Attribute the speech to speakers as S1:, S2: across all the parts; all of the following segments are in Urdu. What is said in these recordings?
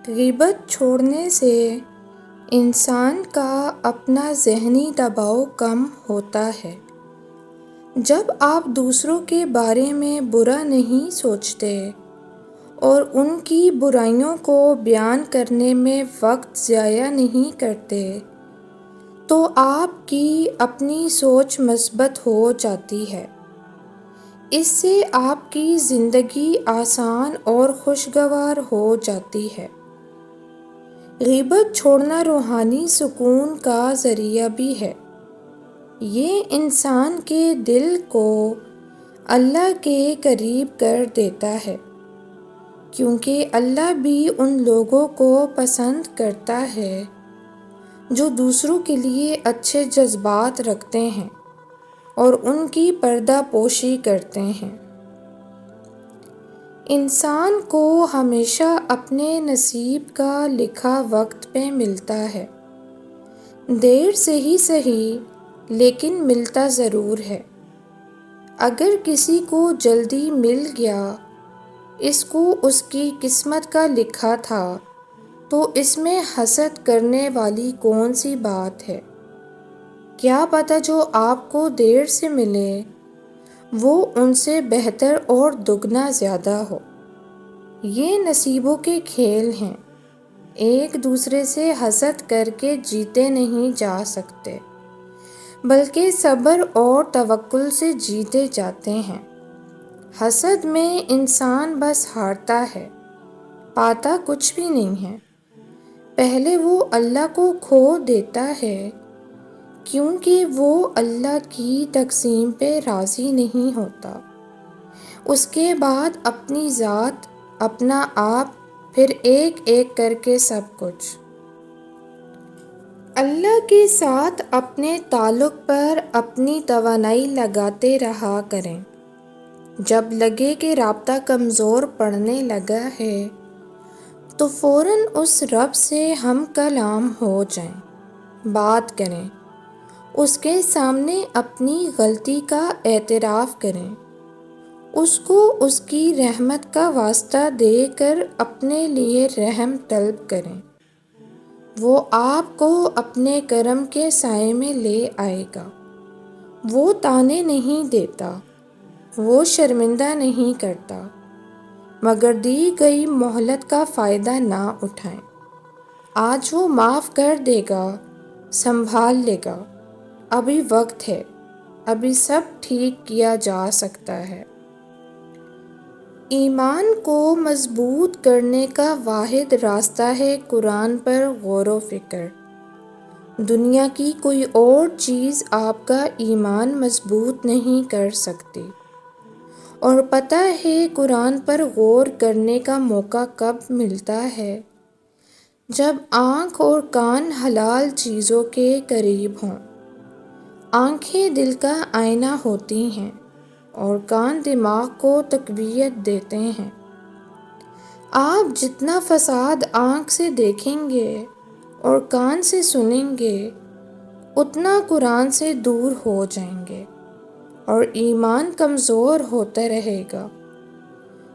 S1: غیبت چھوڑنے سے انسان کا اپنا ذہنی دباؤ کم ہوتا ہے۔ جب آپ دوسروں کے بارے میں برا نہیں سوچتے اور ان کی برائیوں کو بیان کرنے میں وقت ضائع نہیں کرتے تو آپ کی اپنی سوچ مثبت ہو جاتی ہے۔ اس سے آپ کی زندگی آسان اور خوشگوار ہو جاتی ہے۔ غیبت چھوڑنا روحانی سکون کا ذریعہ بھی ہے۔ یہ انسان کے دل کو اللہ کے قریب کر دیتا ہے، کیونکہ اللہ بھی ان لوگوں کو پسند کرتا ہے جو دوسروں کے لیے اچھے جذبات رکھتے ہیں اور ان کی پردہ پوشی کرتے ہیں۔ انسان کو ہمیشہ اپنے نصیب کا لکھا وقت پہ ملتا ہے، دیر سے ہی صحیح لیکن ملتا ضرور ہے۔ اگر کسی کو جلدی مل گیا، اس کو اس کی قسمت کا لکھا تھا، تو اس میں حسد کرنے والی کون سی بات ہے؟ کیا پتہ جو آپ کو دیر سے ملے وہ ان سے بہتر اور دگنا زیادہ ہو۔ یہ نصیبوں کے کھیل ہیں، ایک دوسرے سے حسد کر کے جیتے نہیں جا سکتے، بلکہ صبر اور توکل سے جیتے جاتے ہیں۔ حسد میں انسان بس ہارتا ہے، پاتا کچھ بھی نہیں ہے۔ پہلے وہ اللہ کو کھو دیتا ہے، کیونکہ وہ اللہ کی تقسیم پہ راضی نہیں ہوتا۔ اس کے بعد اپنی ذات، اپنا آپ، پھر ایک ایک کر کے سب کچھ۔ اللہ کے ساتھ اپنے تعلق پر اپنی توانائی لگاتے رہا کریں۔ جب لگے کہ رابطہ کمزور پڑنے لگا ہے تو فوراً اس رب سے ہم کلام ہو جائیں، بات کریں، اس کے سامنے اپنی غلطی کا اعتراف کریں، اس کو اس کی رحمت کا واسطہ دے کر اپنے لیے رحم طلب کریں۔ وہ آپ کو اپنے کرم کے سائے میں لے آئے گا۔ وہ طعنے نہیں دیتا، وہ شرمندہ نہیں کرتا، مگر دی گئی مہلت کا فائدہ نہ اٹھائیں۔ آج وہ معاف کر دے گا، سنبھال لے گا، ابھی وقت ہے، ابھی سب ٹھیک کیا جا سکتا ہے۔ ایمان کو مضبوط کرنے کا واحد راستہ ہے قرآن پر غور و فکر۔ دنیا کی کوئی اور چیز آپ کا ایمان مضبوط نہیں کر سکتی۔ اور پتہ ہے قرآن پر غور کرنے کا موقع کب ملتا ہے؟ جب آنکھ اور کان حلال چیزوں کے قریب ہوں۔ آنکھیں دل کا آئینہ ہوتی ہیں اور کان دماغ کو تقویت دیتے ہیں۔ آپ جتنا فساد آنکھ سے دیکھیں گے اور کان سے سنیں گے، اتنا قرآن سے دور ہو جائیں گے اور ایمان کمزور ہوتا رہے گا۔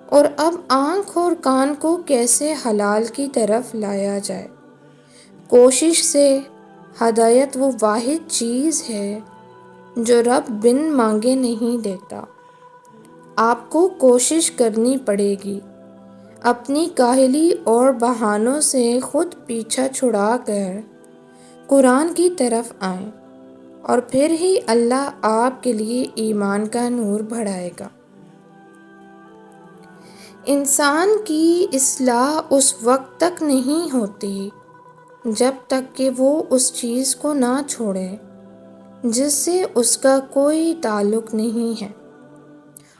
S1: اور اب آنکھ اور کان کو کیسے حلال کی طرف لایا جائے؟ کوشش سے۔ ہدایت وہ واحد چیز ہے جو رب بن مانگے نہیں دیتا۔ آپ کو کوشش کرنی پڑے گی، اپنی کاہلی اور بہانوں سے خود پیچھا چھڑا کر قرآن کی طرف آئیں، اور پھر ہی اللہ آپ کے لیے ایمان کا نور بڑھائے گا۔ انسان کی اصلاح اس وقت تک نہیں ہوتی جب تک کہ وہ اس چیز کو نہ چھوڑے جس سے اس کا کوئی تعلق نہیں ہے،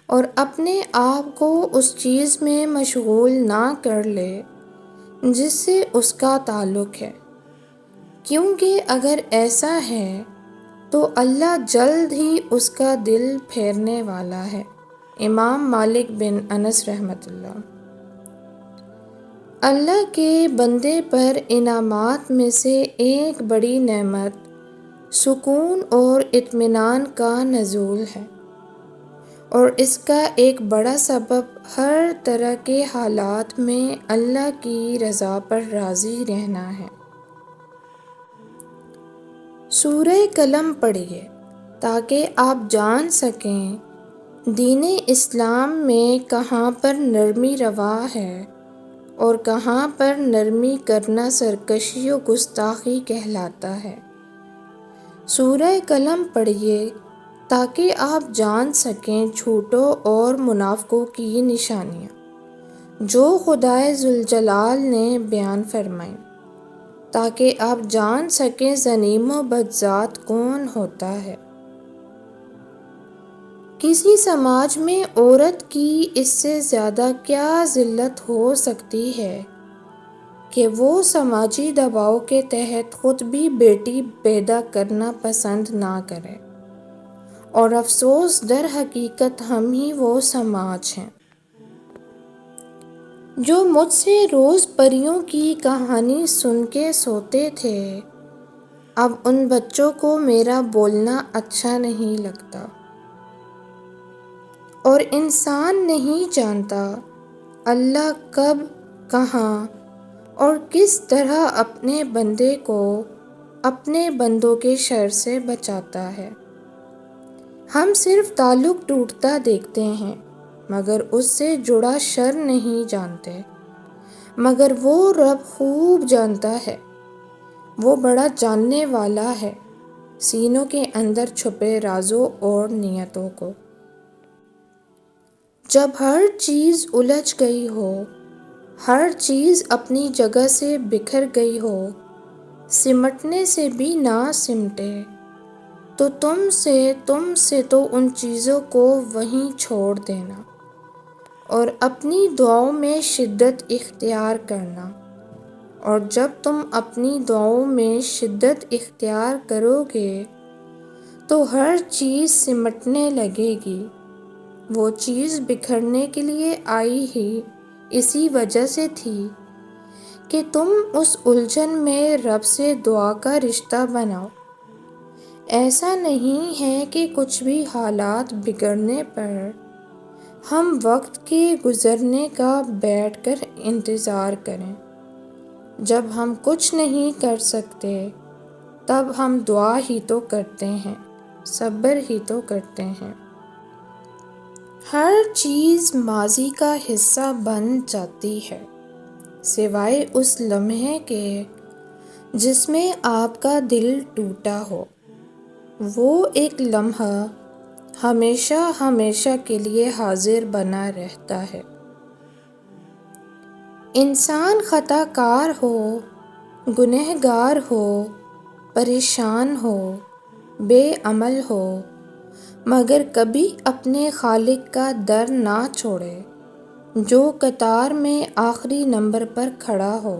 S1: اور اپنے آپ کو اس چیز میں مشغول نہ کر لے جس سے اس کا تعلق ہے، کیونکہ اگر ایسا ہے تو اللہ جلد ہی اس کا دل پھیرنے والا ہے۔ امام مالک بن انس رحمۃ اللہ۔ اللہ کے بندے پر انعامات میں سے ایک بڑی نعمت سکون اور اطمینان کا نزول ہے۔ اور اس کا ایک بڑا سبب ہر طرح کے حالات میں اللہ کی رضا پر راضی رہنا ہے۔ سورہ قلم پڑھیے تاکہ آپ جان سکیں دین اسلام میں کہاں پر نرمی روا ہے اور کہاں پر نرمی کرنا سرکشی و گستاخی کہلاتا ہے۔ سورہ قلم پڑھیے تاکہ آپ جان سکیں جھوٹوں اور منافقوں کی نشانیاں جو خدائے ذوالجلال نے بیان فرمائیں، تاکہ آپ جان سکیں ظلیم و بدذات کون ہوتا ہے۔ کسی سماج میں عورت کی اس سے زیادہ کیا ذلت ہو سکتی ہے کہ وہ سماجی دباؤ کے تحت خود بھی بیٹی پیدا کرنا پسند نہ کرے، اور افسوس در حقیقت ہم ہی وہ سماج ہیں جو مجھ سے روز پریوں کی کہانی سن کے سوتے تھے، اب ان بچوں کو میرا بولنا اچھا نہیں لگتا۔ اور انسان نہیں جانتا اللہ کب، کہاں اور کس طرح اپنے بندے کو اپنے بندوں کے شر سے بچاتا ہے۔ ہم صرف تعلق ٹوٹتا دیکھتے ہیں مگر اس سے جڑا شر نہیں جانتے، مگر وہ رب خوب جانتا ہے، وہ بڑا جاننے والا ہے سینوں کے اندر چھپے رازوں اور نیتوں کو۔ جب ہر چیز الجھ گئی ہو، ہر چیز اپنی جگہ سے بکھر گئی ہو، سمٹنے سے بھی نہ سمٹے، تو تم سے تو ان چیزوں کو وہیں چھوڑ دینا اور اپنی دعاؤں میں شدت اختیار کرنا۔ اور جب تم اپنی دعاؤں میں شدت اختیار کرو گے تو ہر چیز سمٹنے لگے گی۔ وہ چیز بکھرنے کے لیے آئی ہی اسی وجہ سے تھی کہ تم اس الجھن میں رب سے دعا کا رشتہ بناؤ۔ ایسا نہیں ہے کہ کچھ بھی حالات بگڑنے پر ہم وقت کے گزرنے کا بیٹھ کر انتظار کریں۔ جب ہم کچھ نہیں کر سکتے تب ہم دعا ہی تو کرتے ہیں، صبر ہی تو کرتے ہیں۔ ہر چیز ماضی کا حصہ بن جاتی ہے سوائے اس لمحے کے جس میں آپ کا دل ٹوٹا ہو۔ وہ ایک لمحہ ہمیشہ ہمیشہ کے لیے حاضر بنا رہتا ہے۔ انسان خطا کار ہو، گنہگار ہو، پریشان ہو، بے عمل ہو، مگر کبھی اپنے خالق کا در نہ چھوڑے۔ جو قطار میں آخری نمبر پر کھڑا ہو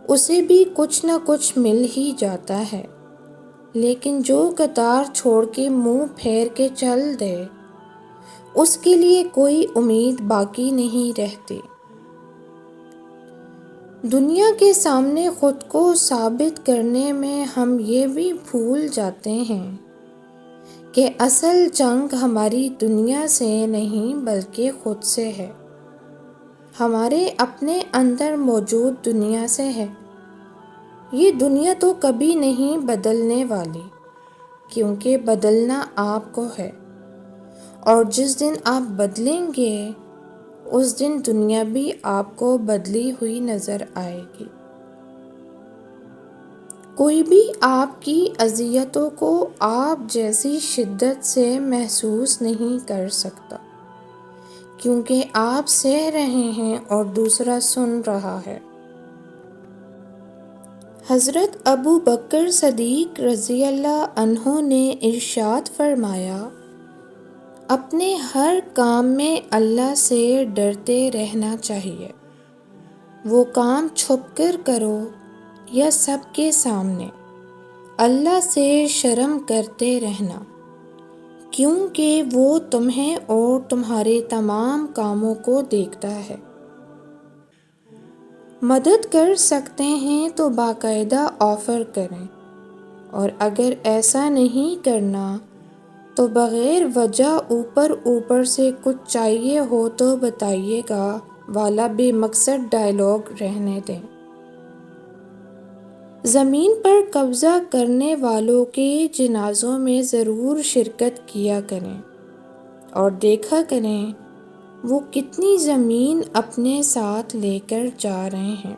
S1: اسے بھی کچھ نہ کچھ مل ہی جاتا ہے، لیکن جو قطار چھوڑ کے منہ پھیر کے چل دے اس کے لیے کوئی امید باقی نہیں رہتی۔ دنیا کے سامنے خود کو ثابت کرنے میں ہم یہ بھی بھول جاتے ہیں کہ اصل جنگ ہماری دنیا سے نہیں بلکہ خود سے ہے، ہمارے اپنے اندر موجود دنیا سے ہے۔ یہ دنیا تو کبھی نہیں بدلنے والی، کیونکہ بدلنا آپ کو ہے، اور جس دن آپ بدلیں گے اس دن دنیا بھی آپ کو بدلی ہوئی نظر آئے گی۔ کوئی بھی آپ کی اذیتوں کو آپ جیسی شدت سے محسوس نہیں کر سکتا، کیونکہ آپ سہ رہے ہیں اور دوسرا سن رہا ہے۔ حضرت ابوبکر صدیق رضی اللہ عنہ نے ارشاد فرمایا، اپنے ہر کام میں اللہ سے ڈرتے رہنا چاہیے، وہ کام چھپ کر کرو یا سب کے سامنے، اللہ سے شرم کرتے رہنا، کیونکہ وہ تمہیں اور تمہارے تمام کاموں کو دیکھتا ہے۔ مدد کر سکتے ہیں تو باقاعدہ آفر کریں، اور اگر ایسا نہیں کرنا تو بغیر وجہ اوپر سے کچھ چاہیے ہو تو بتائیے گا والا بے مقصد ڈائیلاگ رہنے دیں۔ زمین پر قبضہ کرنے والوں کے جنازوں میں ضرور شرکت کیا کریں اور دیکھا کریں وہ کتنی زمین اپنے ساتھ لے کر جا رہے ہیں۔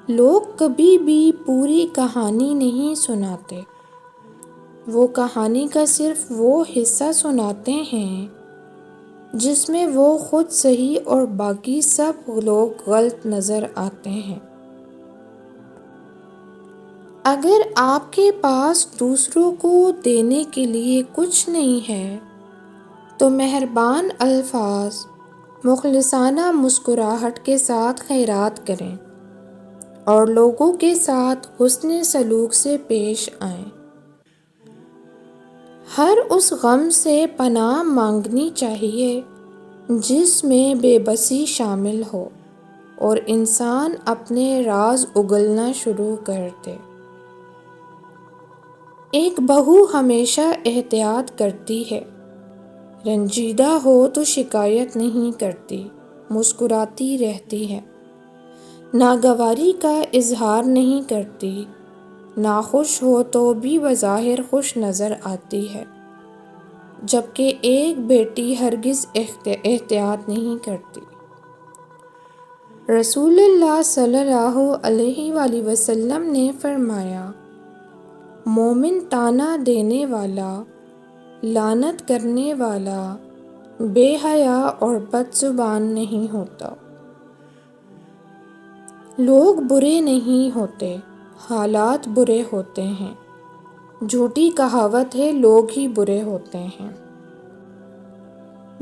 S1: لوگ کبھی بھی پوری کہانی نہیں سناتے، وہ کہانی کا صرف وہ حصہ سناتے ہیں جس میں وہ خود صحیح اور باقی سب لوگ غلط نظر آتے ہیں۔ اگر آپ کے پاس دوسروں کو دینے کے لیے کچھ نہیں ہے تو مہربان الفاظ، مخلصانہ مسکراہٹ کے ساتھ خیرات کریں اور لوگوں کے ساتھ حسن سلوک سے پیش آئیں۔ ہر اس غم سے پناہ مانگنی چاہیے جس میں بے بسی شامل ہو اور انسان اپنے راز اگلنا شروع کر دے۔ ایک بہو ہمیشہ احتیاط کرتی ہے، رنجیدہ ہو تو شکایت نہیں کرتی، مسکراتی رہتی ہے، ناگواری کا اظہار نہیں کرتی، ناخوش ہو تو بھی بظاہر خوش نظر آتی ہے، جبکہ ایک بیٹی ہرگز احتیاط نہیں کرتی۔ رسول اللہ صلی اللہ علیہ وآلہ وسلم نے فرمایا، مومن طعنہ دینے والا، لعنت کرنے والا، بے حیا اور بد زبان نہیں ہوتا۔ لوگ برے نہیں ہوتے، حالات برے ہوتے ہیں۔ جھوٹی کہاوت ہے، لوگ ہی برے ہوتے ہیں۔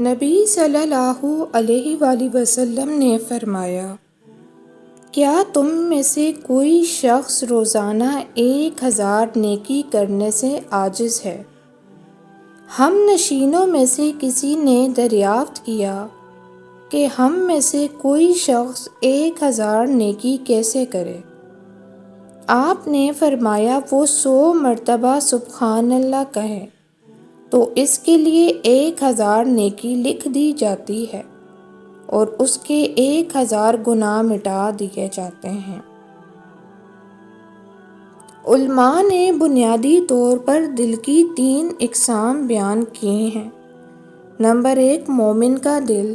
S1: نبی صلی اللہ علیہ وآلہ وسلم نے فرمایا، کیا تم میں سے کوئی شخص روزانہ 1000 نیکی کرنے سے عاجز ہے؟ ہم نشینوں میں سے کسی نے دریافت کیا کہ ہم میں سے کوئی شخص 1000 نیکی کیسے کرے؟ آپ نے فرمایا، وہ 100 مرتبہ سبحان اللہ کہے تو اس کے لیے 1000 نیکی لکھ دی جاتی ہے اور اس کے 1000 گناہ مٹا دیے جاتے ہیں۔ علماء نے بنیادی طور پر دل کی 3 اقسام بیان کیے ہیں۔ نمبر 1 مومن کا دل،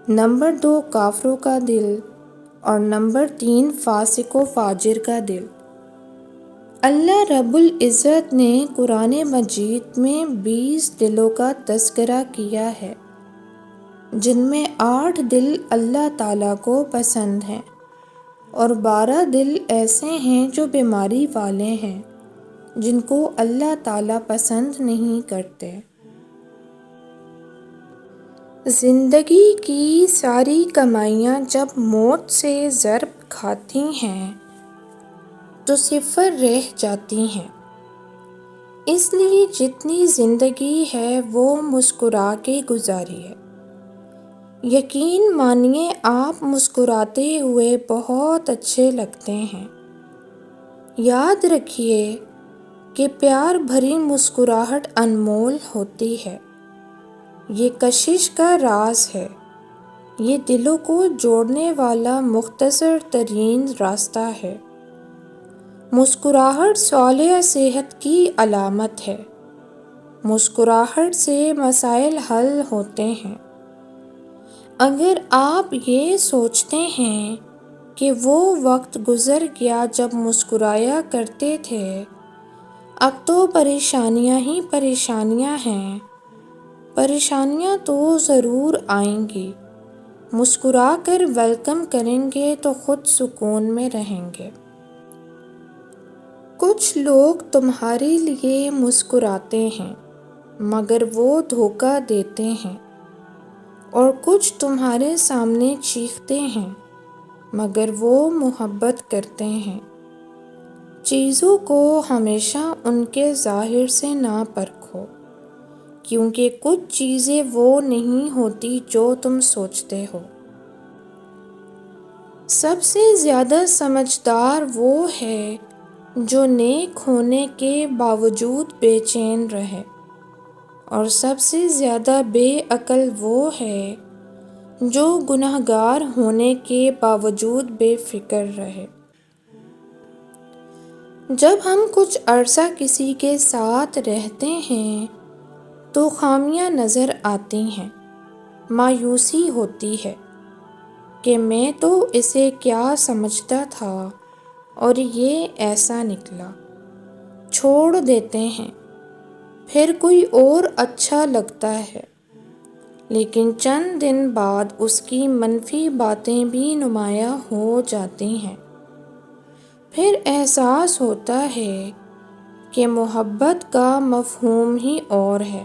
S1: نمبر 2 کافروں کا دل اور نمبر 3 فاسق و فاجر کا دل۔ اللہ رب العزت نے قرآن مجید میں 20 دلوں کا تذکرہ کیا ہے، جن میں 8 دل اللہ تعالیٰ کو پسند ہیں اور 12 دل ایسے ہیں جو بیماری والے ہیں، جن کو اللہ تعالیٰ پسند نہیں کرتے۔ زندگی کی ساری کمائیاں جب موت سے ضرب کھاتی ہیں تو صفر رہ جاتی ہیں، اس لیے جتنی زندگی ہے وہ مسکرا کے گزاریے۔ یقین مانیے آپ مسکراتے ہوئے بہت اچھے لگتے ہیں۔ یاد رکھیے کہ پیار بھری مسکراہٹ انمول ہوتی ہے، یہ کشش کا راز ہے، یہ دلوں کو جوڑنے والا مختصر ترین راستہ ہے۔ مسکراہٹ صالح صحت کی علامت ہے، مسکراہٹ سے مسائل حل ہوتے ہیں۔ اگر آپ یہ سوچتے ہیں کہ وہ وقت گزر گیا جب مسکرایا کرتے تھے، اب تو پریشانیاں ہی پریشانیاں ہیں، پریشانیاں تو ضرور آئیں گی، مسکرا کر ویلکم کریں گے تو خود سکون میں رہیں گے۔ کچھ لوگ تمہارے لیے مسکراتے ہیں مگر وہ دھوکہ دیتے ہیں، اور کچھ تمہارے سامنے چیختے ہیں مگر وہ محبت کرتے ہیں۔ چیزوں کو ہمیشہ ان کے ظاہر سے نہ پرکھو، کیونکہ کچھ چیزیں وہ نہیں ہوتی جو تم سوچتے ہو۔ سب سے زیادہ سمجھدار وہ ہے جو نیک ہونے کے باوجود بے چین رہے، اور سب سے زیادہ بے عقل وہ ہے جو گنہگار ہونے کے باوجود بے فکر رہے۔ جب ہم کچھ عرصہ کسی کے ساتھ رہتے ہیں تو خامیاں نظر آتی ہیں، مایوسی ہوتی ہے کہ میں تو اسے کیا سمجھتا تھا اور یہ ایسا نکلا۔ چھوڑ دیتے ہیں، پھر کوئی اور اچھا لگتا ہے، لیکن چند دن بعد اس کی منفی باتیں بھی نمایاں ہو جاتی ہیں۔ پھر احساس ہوتا ہے کہ محبت کا مفہوم ہی اور ہے۔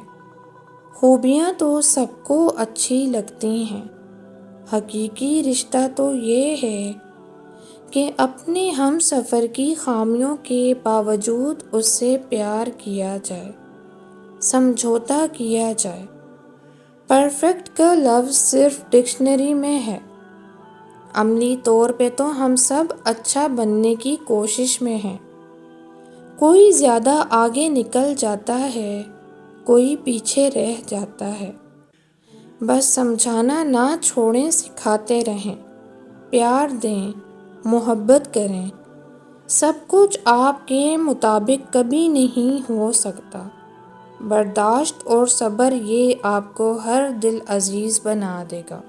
S1: خوبیاں تو سب کو اچھی لگتی ہیں، حقیقی رشتہ تو یہ ہے کہ اپنے ہم سفر کی خامیوں کے باوجود اس سے پیار کیا جائے، سمجھوتا کیا جائے۔ پرفیکٹ کا لفظ صرف ڈکشنری میں ہے، عملی طور پہ تو ہم سب اچھا بننے کی کوشش میں ہیں۔ کوئی زیادہ آگے نکل جاتا ہے، کوئی پیچھے رہ جاتا ہے۔ بس سمجھانا نہ چھوڑیں، سکھاتے رہیں، پیار دیں، محبت کریں۔ سب کچھ آپ کے مطابق کبھی نہیں ہو سکتا۔ برداشت اور صبر یہ آپ کو ہر دل عزیز بنا دے گا۔